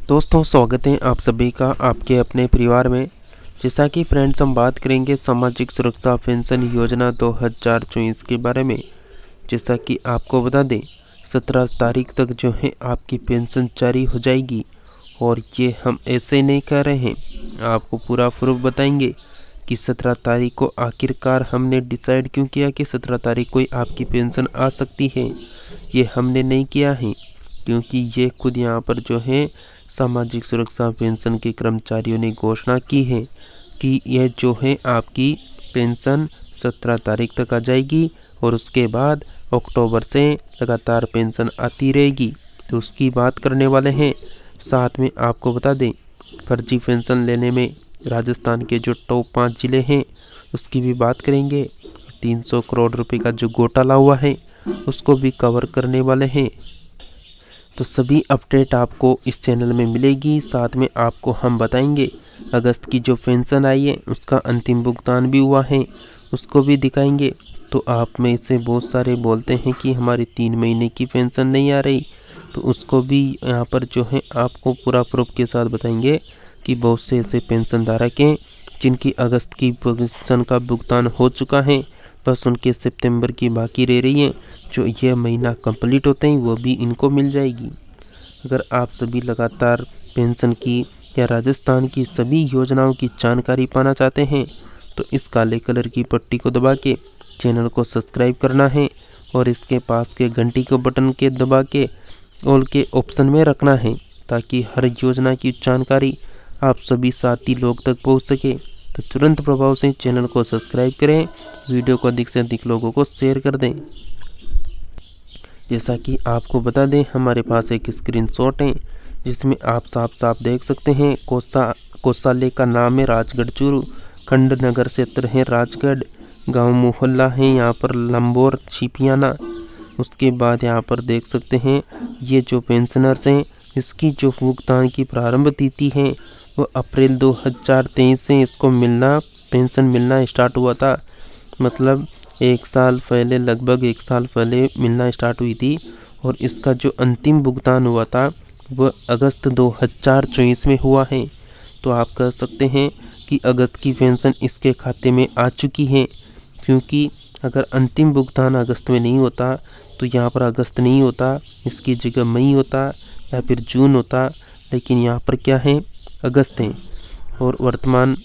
दोस्तों स्वागत है आप सभी का आपके अपने परिवार में। जैसा कि फ्रेंड्स हम बात करेंगे सामाजिक सुरक्षा पेंशन योजना 2024 के बारे में। जैसा कि आपको बता दें 17 तारीख तक जो है आपकी पेंशन जारी हो जाएगी और ये हम ऐसे नहीं कह रहे हैं, आपको पूरा प्रूफ बताएंगे कि 17 तारीख को आखिरकार हमने डिसाइड क्यों किया कि 17 तारीख को ही आपकी पेंशन आ सकती है। ये हमने नहीं किया है क्योंकि ये खुद यहाँ पर जो है सामाजिक सुरक्षा पेंशन के कर्मचारियों ने घोषणा की है कि यह जो है आपकी पेंशन 17 तारीख तक आ जाएगी और उसके बाद अक्टूबर से लगातार पेंशन आती रहेगी। तो उसकी बात करने वाले हैं। साथ में आपको बता दें फर्जी पेंशन लेने में राजस्थान के जो टॉप 5 जिले हैं उसकी भी बात करेंगे। 300 करोड़ रुपए का जो घोटाला हुआ है उसको भी कवर करने वाले हैं। तो सभी अपडेट आपको इस चैनल में मिलेगी। साथ में आपको हम बताएंगे अगस्त की जो पेंशन आई है उसका अंतिम भुगतान भी हुआ है, उसको भी दिखाएंगे। तो आप में से बहुत सारे बोलते हैं कि हमारी 3 महीने की पेंशन नहीं आ रही, तो उसको भी यहाँ पर जो है आपको पूरा प्रूफ के साथ बताएंगे कि बहुत से ऐसे पेंशन धारक हैं जिनकी अगस्त की पेंशन का भुगतान हो चुका है, बस उनके सितंबर की बाकी रह रही है। जो यह महीना कंप्लीट होते ही वो भी इनको मिल जाएगी। अगर आप सभी लगातार पेंशन की या राजस्थान की सभी योजनाओं की जानकारी पाना चाहते हैं तो इस काले कलर की पट्टी को दबा के चैनल को सब्सक्राइब करना है और इसके पास के घंटी को बटन के दबा के ऑल के ऑप्शन में रखना है ताकि हर योजना की जानकारी आप सभी साथी लोग तक पहुंच सके। तो तुरंत प्रभाव से चैनल को सब्सक्राइब करें, वीडियो को अधिक से अधिक लोगों को शेयर कर दें। जैसा कि आपको बता दें हमारे पास एक स्क्रीनशॉट है जिसमें आप साफ साफ देख सकते हैं कोषालय का नाम है राजगढ़ चूरू, खंड नगर क्षेत्र है राजगढ़, गांव मोहल्ला है यहाँ पर लंबोर छिपियाना। उसके बाद यहाँ पर देख सकते हैं ये जो पेंशनर्स हैं इसकी जो भुगतान की प्रारंभ तिथि है वो अप्रैल 2023 से इसको पेंशन मिलना स्टार्ट हुआ था। मतलब 1 साल पहले, लगभग 1 साल पहले मिलना स्टार्ट हुई थी और इसका जो अंतिम भुगतान हुआ था वह अगस्त 2024 में हुआ है। तो आप कह सकते हैं कि अगस्त की पेंशन इसके खाते में आ चुकी है, क्योंकि अगर अंतिम भुगतान अगस्त में नहीं होता तो यहाँ पर अगस्त नहीं होता, इसकी जगह मई होता या फिर जून होता, लेकिन यहाँ पर क्या है अगस्त है। और वर्तमान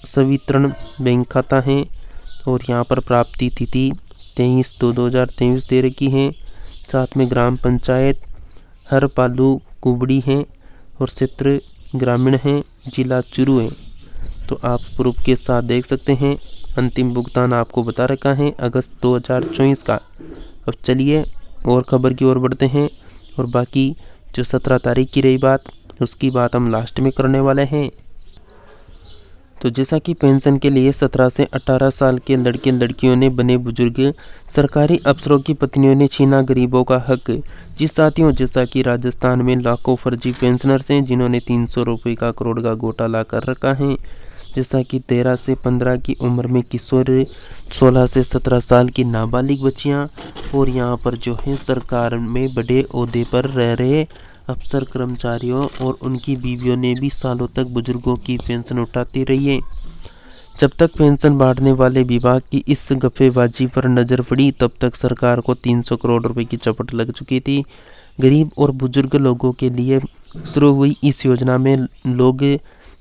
संवितरण बैंक खाता है और यहाँ पर प्राप्ति तिथि 23/2/2023 दे रखी है। साथ में ग्राम पंचायत हर पालू कुबड़ी है और क्षेत्र ग्रामीण है, जिला चूरू है। तो आप प्रूफ के साथ देख सकते हैं अंतिम भुगतान आपको बता रखा है अगस्त 2024 का। अब चलिए और खबर की ओर बढ़ते हैं और बाकी जो 17 तारीख की रही बात उसकी बात हम लास्ट में करने वाले हैं। तो जैसा कि पेंशन के लिए 17 से 18 साल के लड़के लड़कियों ने बने बुजुर्ग सरकारी अफसरों की पत्नियों ने छीना गरीबों का हक। जी साथियों, जैसा कि राजस्थान में लाखों फर्जी पेंशनर्स हैं जिन्होंने 300 रुपये का करोड़ का घोटाला कर रखा है। जैसा कि 13 से 15 की उम्र में किशोर, 16 से 17 साल की नाबालिग बच्चियां और यहाँ पर जो है सरकार में बड़े ओहदे पर रह रहे अफसर कर्मचारियों और उनकी बीवियों ने भी सालों तक बुजुर्गों की पेंशन उठाती रही है। जब तक पेंशन बांटने वाले विभाग की इस गफेबाजी पर नज़र पड़ी तब तक सरकार को 300 करोड़ रुपए की चपट लग चुकी थी। गरीब और बुजुर्ग लोगों के लिए शुरू हुई इस योजना में लोग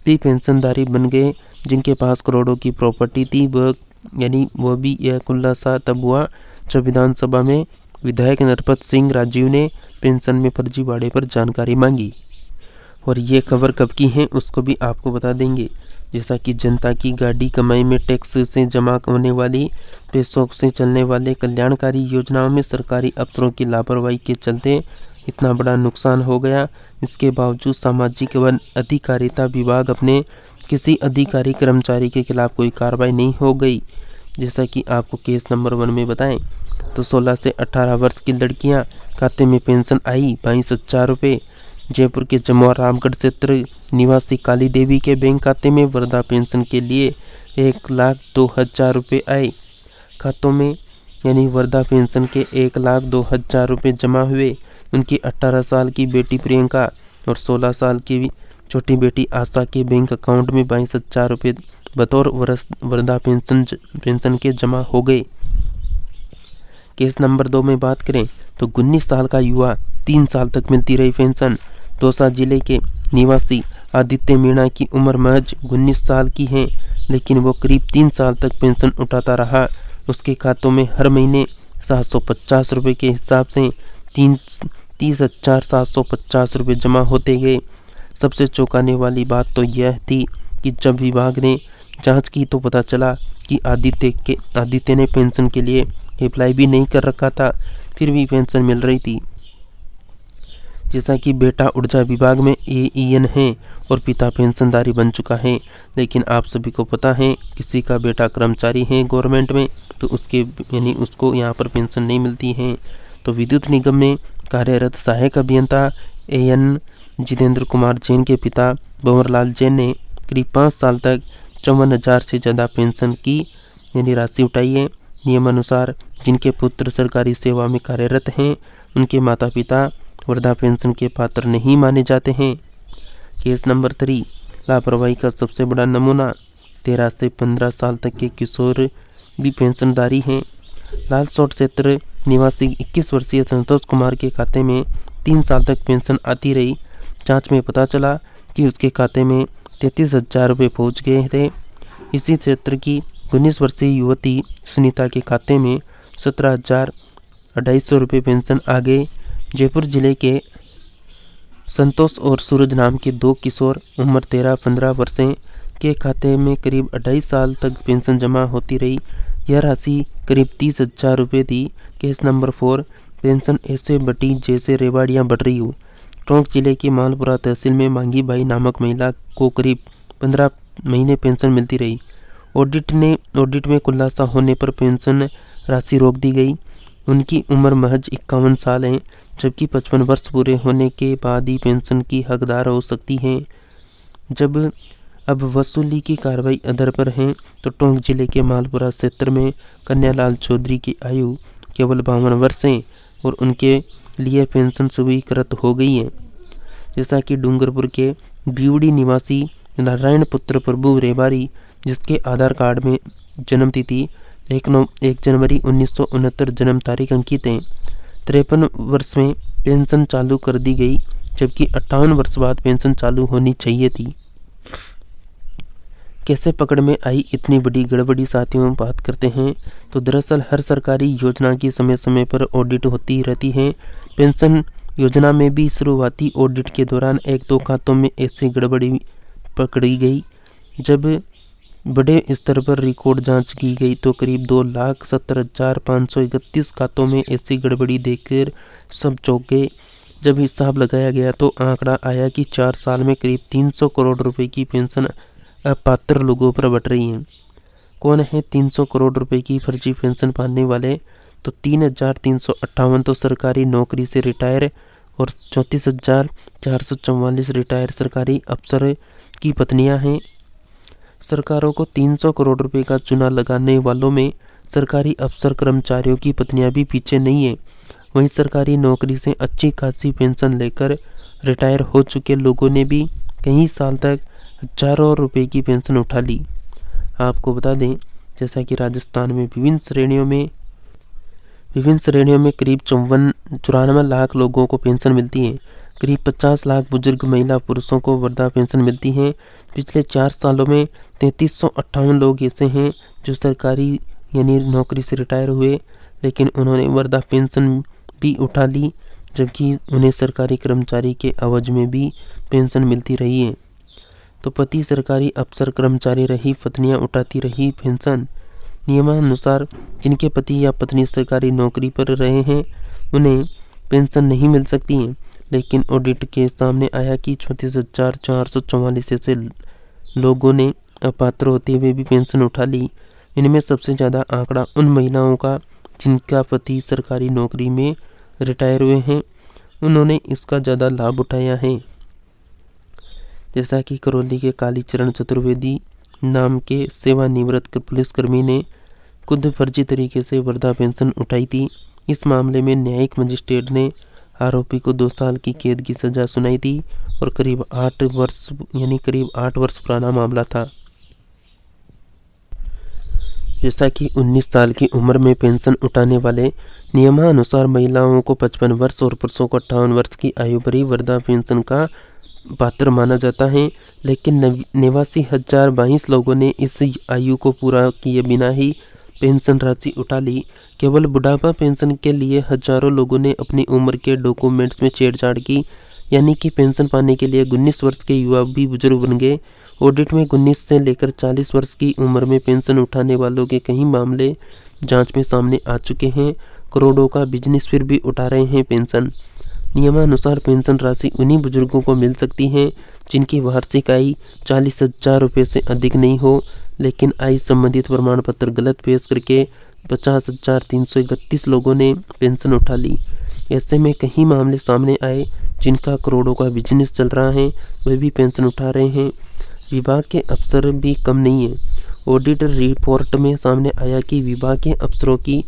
भी पेंशनधारी बन गए जिनके पास करोड़ों की प्रॉपर्टी थी। वो भी यह खुलासा तब हुआ जब विधानसभा में विधायक नरपत सिंह राजीव ने पेंशन में फर्जीवाड़े पर जानकारी मांगी। और ये खबर कब की है उसको भी आपको बता देंगे। जैसा कि जनता की गाड़ी कमाई में टैक्स से जमा होने वाली पैसों से चलने वाले कल्याणकारी योजनाओं में सरकारी अफसरों की लापरवाही के चलते इतना बड़ा नुकसान हो गया। इसके बावजूद सामाजिक व अधिकारिता विभाग अपने किसी अधिकारी कर्मचारी के खिलाफ कोई कार्रवाई नहीं हो गई। जैसा कि आपको केस नंबर 1 में बताएं तो 16 से 18 वर्ष की लड़कियां खाते में पेंशन आई 22,000 रुपये। जयपुर के जमुआ रामगढ़ क्षेत्र निवासी काली देवी के बैंक खाते में वृद्धा पेंशन के लिए 1,02,000 रुपये आए खातों में, यानी वृद्धा पेंशन के 1,02,000 रुपये जमा हुए। उनकी 18 साल की बेटी प्रियंका और 16 साल की छोटी बेटी आशा के बैंक अकाउंट में 22,000 रुपये बतौर वृद्धा पेंशन के जमा हो गए। केस नंबर 2 में बात करें तो 19 साल का युवा 3 साल तक मिलती रही पेंशन। दौसा जिले के निवासी आदित्य मीणा की उम्र महज 19 साल की है, लेकिन वो करीब 3 साल तक पेंशन उठाता रहा। उसके खातों में हर महीने 750 रुपये के हिसाब से 30,750 रुपये जमा होते गए। सबसे चौंकाने वाली बात तो यह थी कि जब विभाग ने जांच की तो पता चला कि आदित्य ने पेंशन के लिए अप्लाई भी नहीं कर रखा था, फिर भी पेंशन मिल रही थी। जैसा कि बेटा ऊर्जा विभाग में AEN है और पिता पेंशनधारी बन चुका है, लेकिन आप सभी को पता है किसी का बेटा कर्मचारी है गवर्नमेंट में तो उसको यहाँ पर पेंशन नहीं मिलती है। तो विद्युत निगम में कार्यरत सहायक अभियंता AN जितेंद्र कुमार जैन के पिता भंवरलाल जैन ने करीब 5 साल तक 54,000 से ज़्यादा पेंशन की राशि उठाई है। नियमानुसार जिनके पुत्र सरकारी सेवा में कार्यरत हैं उनके माता पिता वृद्धा पेंशन के पात्र नहीं माने जाते हैं। केस नंबर 3 लापरवाही का सबसे बड़ा नमूना। 13 से 15 साल तक के किशोर भी पेंशनधारी हैं। लालसोट क्षेत्र निवासी 21 वर्षीय संतोष कुमार के खाते में 3 साल तक पेंशन आती रही। जांच में पता चला कि उसके खाते में 33,000 रुपये पहुँच गए थे। इसी क्षेत्र की 19 वर्षीय युवती सुनीता के खाते में 17,250 रुपये पेंशन आ गए। जयपुर जिले के संतोष और सूरज नाम के 2 किशोर उम्र 13-15 वर्षों के खाते में करीब 2.5 साल तक पेंशन जमा होती रही। यह राशि करीब 30,000 रुपये थी। केस नंबर 4 पेंशन ऐसे बटी जैसे रेवाड़ियाँ बढ़ रही हो। टोंक जिले के मालपुरा तहसील में मांगी बाई नामक महिला को करीब 15 महीने पेंशन मिलती रही। ऑडिट में खुलासा होने पर पेंशन राशि रोक दी गई। उनकी उम्र महज 51 साल है, जबकि 55 वर्ष पूरे होने के बाद ही पेंशन की हकदार हो सकती हैं। जब अब वसूली की कार्रवाई अधर पर है तो टोंक जिले के मालपुरा क्षेत्र में कन्यालाल चौधरी की आयु केवल 52 वर्ष है और उनके लिए पेंशन स्वीकृत हो गई है। जैसा कि डूंगरपुर के बीवड़ी निवासी नारायण पुत्र प्रभु रेबारी, जिसके आधार कार्ड में जन्म तिथि 1 जनवरी 1969 जन्म तारीख अंकित है, 53 वर्ष में पेंशन चालू कर दी गई, जबकि 58 वर्ष बाद पेंशन चालू होनी चाहिए थी। कैसे पकड़ में आई इतनी बड़ी गड़बड़ी, साथियों बात करते हैं तो दरअसल हर सरकारी योजना की समय समय पर ऑडिट होती रहती है। पेंशन योजना में भी शुरुआती ऑडिट के दौरान 1-2 खातों में ऐसी गड़बड़ी पकड़ी गई। जब बड़े स्तर पर रिकॉर्ड जांच की गई तो करीब 2,70,531 खातों में ऐसी गड़बड़ी देखकर सब चौंक गए। जब हिसाब लगाया गया तो आंकड़ा आया कि 4 साल में करीब 300 करोड़ रुपए की पेंशन अपात्र लोगों पर बट रही है। कौन है 300 करोड़ रुपए की फर्जी पेंशन पाने वाले? तो 3,358 तो सरकारी नौकरी से रिटायर और 34,444 रिटायर सरकारी अफसर की पत्नियां हैं। सरकारों को 300 करोड़ रुपए का चूना लगाने वालों में सरकारी अफसर कर्मचारियों की पत्नियां भी पीछे नहीं है। वहीं सरकारी नौकरी से अच्छी खासी पेंशन लेकर रिटायर हो चुके लोगों ने भी कई साल तक हजारों रुपए की पेंशन उठा ली। आपको बता दें जैसा कि राजस्थान में विभिन्न श्रेणियों में करीब 94 लाख लोगों को पेंशन मिलती है। करीब 50 लाख बुजुर्ग महिला पुरुषों को वृद्धा पेंशन मिलती है। पिछले 4 सालों में 3358 लोग ऐसे हैं जो सरकारी नौकरी से रिटायर हुए, लेकिन उन्होंने वृद्धा पेंशन भी उठा ली, जबकि उन्हें सरकारी कर्मचारी के एवज में भी पेंशन मिलती रही है। तो पति सरकारी अफसर कर्मचारी रही, पत्नियां उठाती रही पेंशन। नियमानुसार जिनके पति या पत्नी सरकारी नौकरी पर रहे हैं उन्हें पेंशन नहीं मिल सकती है, लेकिन ऑडिट के सामने आया कि 34,444 ऐसे लोगों ने अपात्र होते हुए भी पेंशन उठा ली। इनमें सबसे ज़्यादा आंकड़ा उन महिलाओं का जिनका पति सरकारी नौकरी में रिटायर हुए हैं, उन्होंने इसका ज़्यादा लाभ उठाया है। जैसा कि करौली के कालीचरण चतुर्वेदी नाम के सेवानिवृत्त पुलिसकर्मी ने खुद फर्जी तरीके से वृद्धा पेंशन उठाई थी। इस मामले में न्यायिक मजिस्ट्रेट ने आरोपी को 2 साल की कैद की सजा सुनाई थी और करीब 8 वर्ष पुराना मामला था। जैसा कि 19 साल की उम्र में पेंशन उठाने वाले नियमानुसार महिलाओं को 55 वर्ष और पुरुषों को 58 वर्ष की आयु पर ही वृद्धा पेंशन का पात्र माना जाता है, लेकिन 89,022 लोगों ने इस आयु को पूरा किए बिना ही पेंशन राशि उठा ली। केवल बुढ़ापा पेंशन के लिए हजारों लोगों ने अपनी उम्र के डॉक्यूमेंट्स में छेड़छाड़ की, यानी कि पेंशन पाने के लिए 19 वर्ष के युवा भी बुजुर्ग बन गए। ऑडिट में 19 से लेकर 40 वर्ष की उम्र में पेंशन उठाने वालों के कई मामले जांच में सामने आ चुके हैं। करोड़ों का बिजनेस फिर भी उठा रहे हैं पेंशन। नियमानुसार पेंशन राशि उन्हीं बुजुर्गों को मिल सकती है जिनकी वार्षिक आय 40,000 रुपये से अधिक नहीं हो, लेकिन आय संबंधित प्रमाण पत्र गलत पेश करके 50,331 लोगों ने पेंशन उठा ली। ऐसे में कई मामले सामने आए जिनका करोड़ों का बिजनेस चल रहा है, वे भी पेंशन उठा रहे हैं। विभाग के अफसर भी कम नहीं है। ऑडिट रिपोर्ट में सामने आया कि विभाग के अफसरों की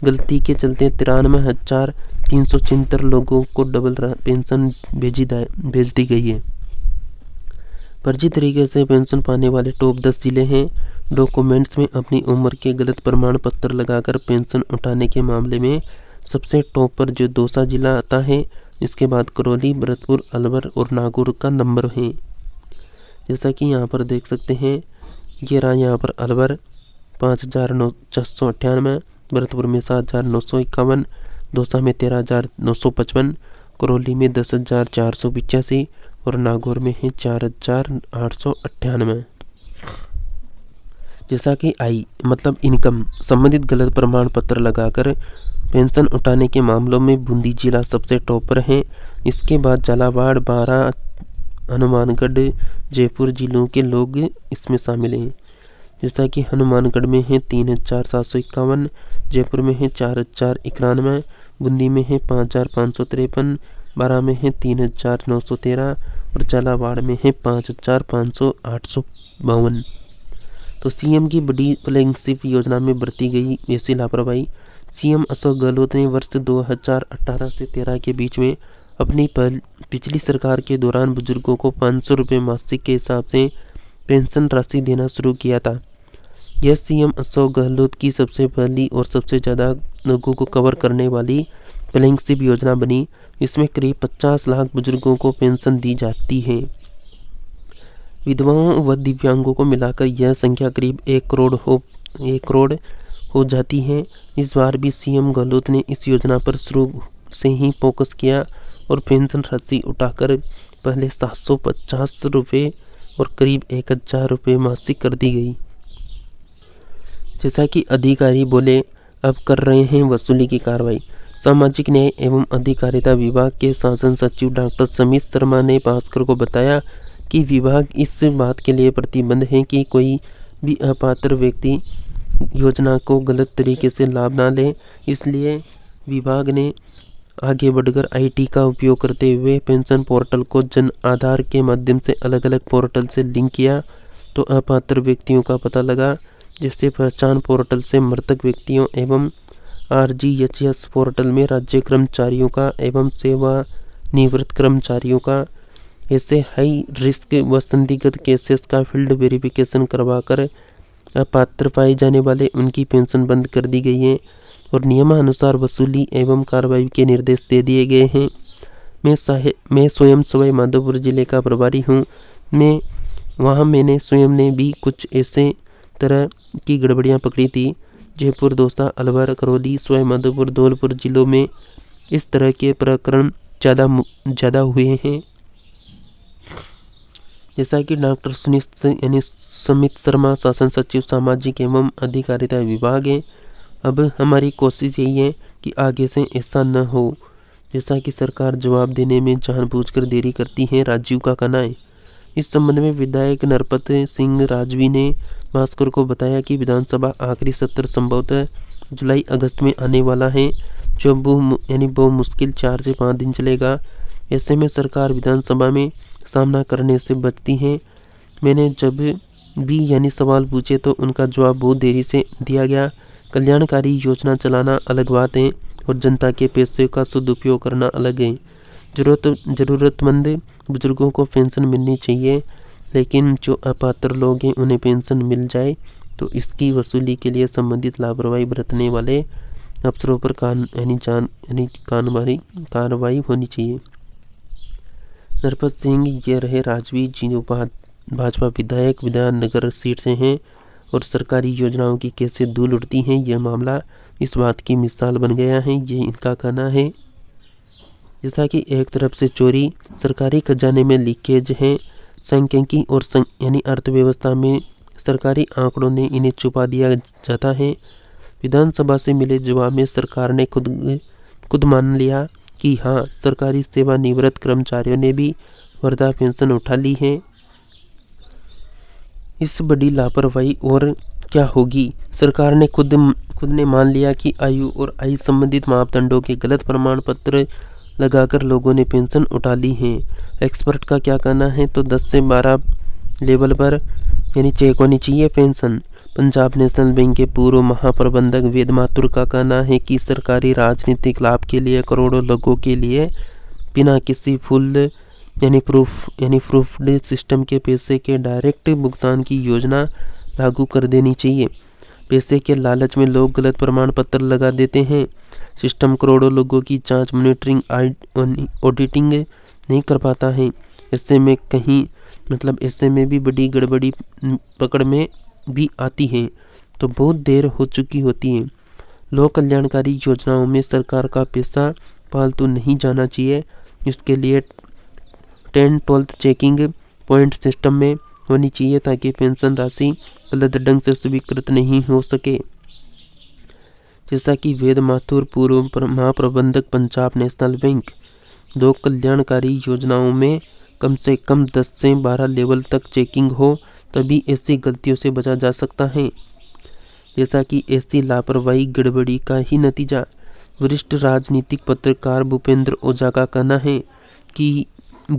गलती के चलते 93,376 लोगों को डबल पेंशन भेज दी गई है। फर्जी तरीके से पेंशन पाने वाले टॉप 10 जिले हैं। डॉक्यूमेंट्स में अपनी उम्र के गलत प्रमाण पत्र लगाकर पेंशन उठाने के मामले में सबसे टॉप पर जो दौसा जिला आता है, इसके बाद करौली, भरतपुर, अलवर और नागौर का नंबर है। जैसा कि यहाँ पर देख सकते हैं, ये रहा यहाँ पर अलवर 5,498, भरतपुर में 7,951, दौसा में 13,955, करौली में 10,485 और नागौर में है 4,898। जैसा कि आय मतलब इनकम संबंधित गलत प्रमाण पत्र लगाकर पेंशन उठाने के मामलों में बूंदी जिला सबसे टॉप पर है। इसके बाद झालावाड़, बारां, हनुमानगढ़, जयपुर जिलों के लोग इसमें शामिल हैं। जैसा कि हनुमानगढ़ में है 3,751, जयपुर में है 4,091, बूंदी में है 5,553, बारां में है 3,913 और झालावाड़ में है 5,552। तो सीएम की बड़ी फ्लैगशिप योजना में बरती गई ऐसी लापरवाही। सीएम अशोक गहलोत ने वर्ष 2018 से 13 के बीच में अपनी पिछली सरकार के दौरान बुजुर्गों को 500 रुपये मासिक के हिसाब से पेंशन राशि देना शुरू किया था। यह सीएम अशोक गहलोत की सबसे पहली और सबसे ज़्यादा लोगों को कवर करने वाली फ्लैगशिप योजना बनी। इसमें करीब 50 लाख बुजुर्गों को पेंशन दी जाती है। विधवाओं व दिव्यांगों को मिलाकर यह संख्या करीब 1 करोड़ हो जाती है। इस बार भी सीएम गहलोत ने इस योजना पर शुरू से ही फोकस किया और पेंशन राशि उठाकर पहले 750 रुपये और करीब 1,000 रुपये मासिक कर दी गई। जैसा कि अधिकारी बोले, अब कर रहे हैं वसूली की कार्रवाई। सामाजिक न्याय एवं अधिकारिता विभाग के शासन सचिव डॉक्टर समीर शर्मा ने भास्कर को बताया कि विभाग इस बात के लिए प्रतिबद्ध है कि कोई भी अपात्र व्यक्ति योजना को गलत तरीके से लाभ ना ले। इसलिए विभाग ने आगे बढ़कर आईटी का उपयोग करते हुए पेंशन पोर्टल को जन आधार के माध्यम से अलग अलग पोर्टल से लिंक किया, तो अपात्र व्यक्तियों का पता लगा, जिससे पहचान पोर्टल से मृतक व्यक्तियों एवं RGHS पोर्टल में राज्य कर्मचारियों का एवं सेवानिवृत्त कर्मचारियों का ऐसे हाई रिस्क व संदिग्ध केसेस का फील्ड वेरिफिकेशन करवाकर अपात्र पाए जाने वाले उनकी पेंशन बंद कर दी गई है और नियमानुसार वसूली एवं कार्रवाई के निर्देश दे दिए गए हैं। मैं स्वयं सवाई माधोपुर जिले का प्रभारी हूँ। मैंने स्वयं ने भी कुछ ऐसे तरह की गड़बड़ियाँ पकड़ी थी। जयपुर, दौसा, अलवर, करौली, सवाई माधोपुर, धौलपुर जिलों में इस तरह के प्रकरण ज़्यादा हुए हैं। जैसा कि डॉक्टर समित शर्मा शासन सचिव सामाजिक एवं अधिकारिता विभाग है। अब हमारी कोशिश यही है कि आगे से ऐसा न हो। जैसा कि सरकार जवाब देने में जानबूझकर देरी करती है, राजीव का कहना है। इस संबंध में विधायक नरपत सिंह राजवी ने भास्कर को बताया कि विधानसभा आखिरी सत्र संभवतः जुलाई-अगस्त में आने वाला है, जो बहुत मुश्किल 4 से 5 दिन चलेगा। ऐसे में सरकार विधानसभा में सामना करने से बचती है। मैंने जब भी सवाल पूछे तो उनका जवाब बहुत देरी से दिया गया। कल्याणकारी योजना चलाना अलग बात है और जनता के पैसे का सदुपयोग करना अलग है। ज़रूरतमंद बुजुर्गों को पेंशन मिलनी चाहिए, लेकिन जो अपात्र लोग हैं उन्हें पेंशन मिल जाए तो इसकी वसूली के लिए संबंधित लापरवाही बरतने वाले अफसरों पर कार्रवाई होनी चाहिए। नरपत सिंह ये रहे राजवीर जी, जो भाजपा विधायक विधाननगर सीट से हैं, और सरकारी योजनाओं की कैसे धूल उड़ती है यह मामला इस बात की मिसाल बन गया है, ये इनका कहना है। जैसा कि एक तरफ से चोरी, सरकारी खजाने में लीकेज है, सांख्यिकी और अर्थव्यवस्था में सरकारी आंकड़ों ने इन्हें छुपा दिया जाता है। विधानसभा से मिले जवाब में सरकार ने खुद मान लिया कि हाँ, सरकारी सेवानिवृत्त कर्मचारियों ने भी वृद्धा पेंशन उठा ली है। इस बड़ी लापरवाही और क्या होगी। सरकार ने खुद ने मान लिया कि आयु और आय संबंधित मापदंडों के गलत प्रमाण पत्र लगाकर लोगों ने पेंशन उठा ली है। एक्सपर्ट का क्या कहना है, तो 10 से 12 लेवल पर चेक होनी चाहिए पेंशन। पंजाब नेशनल बैंक के पूर्व महाप्रबंधक वेद माथुर का कहना है कि सरकारी राजनीतिक लाभ के लिए करोड़ों लोगों के लिए बिना किसी फुल प्रूफ्ड सिस्टम के पैसे के डायरेक्ट भुगतान की योजना लागू कर देनी चाहिए। पैसे के लालच में लोग गलत प्रमाण पत्र लगा देते हैं। सिस्टम करोड़ों लोगों की जांच, मॉनिटरिंग, ऑडिटिंग नहीं कर पाता है। ऐसे में भी बड़ी गड़बड़ी पकड़ में भी आती है तो बहुत देर हो चुकी होती है। लोक कल्याणकारी योजनाओं में सरकार का पैसा फालतू नहीं जाना चाहिए। इसके लिए 10-12 चेकिंग पॉइंट सिस्टम में होनी चाहिए ताकि पेंशन राशि गलत ढंग से स्वीकृत नहीं हो सके। जैसा कि वेद माथुर, पूर्व महाप्रबंधक पंजाब नेशनल बैंक, लोक कल्याणकारी योजनाओं में कम से कम 10 से 12 लेवल तक चेकिंग हो, तभी ऐसी गलतियों से बचा जा सकता है। जैसा कि ऐसी लापरवाही गड़बड़ी का ही नतीजा वरिष्ठ राजनीतिक पत्रकार भूपेंद्र ओझा का कहना है कि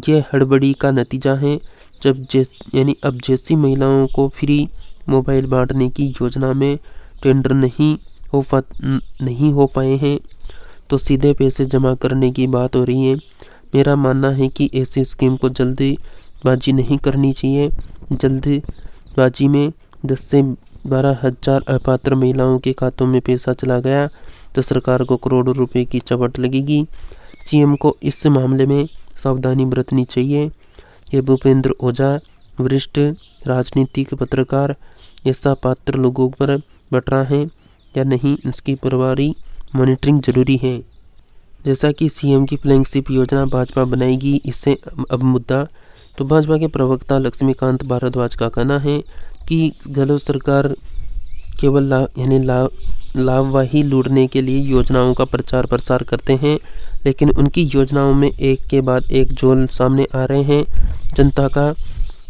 यह हड़बड़ी का नतीजा है। अब जैसी महिलाओं को फ्री मोबाइल बांटने की योजना में टेंडर नहीं हो पाए हैं तो सीधे पैसे जमा करने की बात हो रही है। मेरा मानना है कि ऐसी स्कीम को जल्दबाजी नहीं करनी चाहिए। जल्दबाजी में 10 से 12 हज़ार अपात्र महिलाओं के खातों में पैसा चला गया तो सरकार को करोड़ों रुपए की चपट लगेगी। सीएम को इस मामले में सावधानी बरतनी चाहिए। ये भूपेंद्र ओझा, वरिष्ठ राजनीतिक पत्रकार, ऐसा पात्र लोगों पर बट रहा है या नहीं, इसकी प्रभावी मॉनिटरिंग जरूरी है। जैसा कि सीएम की फ्लैगशिप योजना भाजपा बनाएगी, इससे अब मुद्दा। तो भाजपा के प्रवक्ता लक्ष्मीकांत भारद्वाज का कहना है कि गहलोत सरकार केवल लाभवाही लूटने के लिए योजनाओं का प्रचार प्रसार करते हैं, लेकिन उनकी योजनाओं में एक के बाद एक झोल सामने आ रहे हैं। जनता का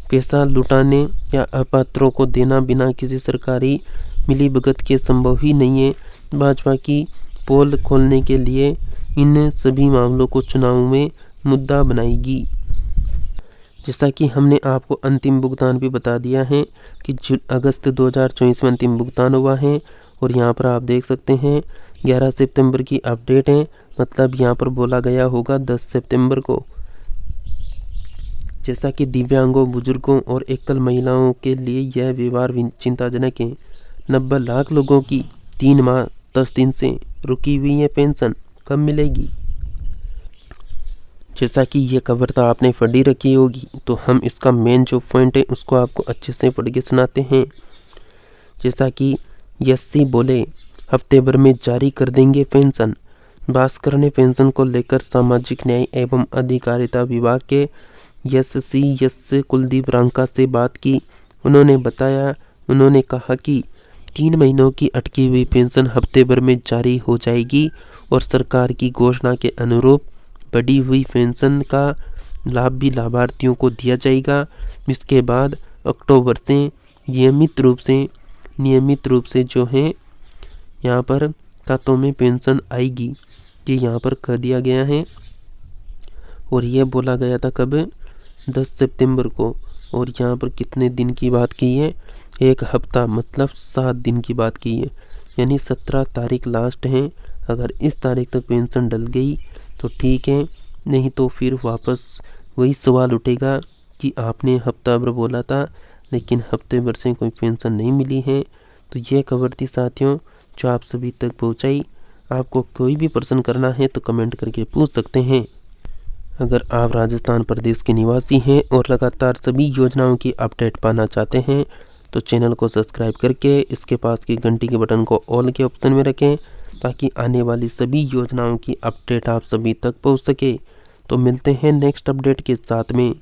पैसा लुटाने या अपात्रों को देना बिना किसी सरकारी मिलीभगत के संभव ही नहीं है। भाजपा की पोल खोलने के लिए इन सभी मामलों को चुनाव में मुद्दा बनाएगी। जैसा कि हमने आपको अंतिम भुगतान भी बता दिया है कि अगस्त 2024 में अंतिम भुगतान हुआ है, और यहाँ पर आप देख सकते हैं 11 सितंबर की अपडेट है, मतलब यहाँ पर बोला गया होगा 10 सितंबर को। जैसा कि दिव्यांगों, बुजुर्गों और एकल महिलाओं के लिए यह व्यवहार चिंताजनक है। 90 लाख लोगों की 3 माह 10 दिन से रुकी हुई है पेंशन, कब मिलेगी। जैसा कि ये खबर तो आपने पढ़ी रखी होगी, तो हम इसका मेन जो पॉइंट है उसको आपको अच्छे से पढ़ के सुनाते हैं। जैसा कि यस्सी बोले हफ्ते भर में जारी कर देंगे पेंशन। भास्कर ने पेंशन को लेकर सामाजिक न्याय एवं अधिकारिता विभाग के एस कुलदीप रांका से बात की। उन्होंने कहा कि 3 महीनों की अटकी हुई पेंशन हफ्ते भर में जारी हो जाएगी और सरकार की घोषणा के अनुरूप बढ़ी हुई पेंशन का लाभ भी लाभार्थियों को दिया जाएगा। इसके बाद अक्टूबर से नियमित रूप से जो है यहाँ पर खातों में पेंशन आएगी, ये यहाँ पर कह दिया गया है। और यह बोला गया था कब, 10 सितंबर को। और यहाँ पर कितने दिन की बात की है, 1 हफ्ता मतलब 7 दिन की बात की है, यानी 17 तारीख लास्ट है। अगर इस तारीख तक पेंशन डल गई तो ठीक है, नहीं तो फिर वापस वही सवाल उठेगा कि आपने हफ्ता भर बोला था लेकिन हफ्ते भर से कोई पेंशन नहीं मिली है। तो ये खबर थी साथियों जो आप सभी तक पहुंचाई। आपको कोई भी प्रश्न करना है तो कमेंट करके पूछ सकते हैं। अगर आप राजस्थान प्रदेश के निवासी हैं और लगातार सभी योजनाओं की अपडेट पाना चाहते हैं तो चैनल को सब्सक्राइब करके इसके पास की घंटी के बटन को ऑल के ऑप्शन में रखें ताकि आने वाली सभी योजनाओं की अपडेट आप सभी तक पहुंच सके। तो मिलते हैं नेक्स्ट अपडेट के साथ में।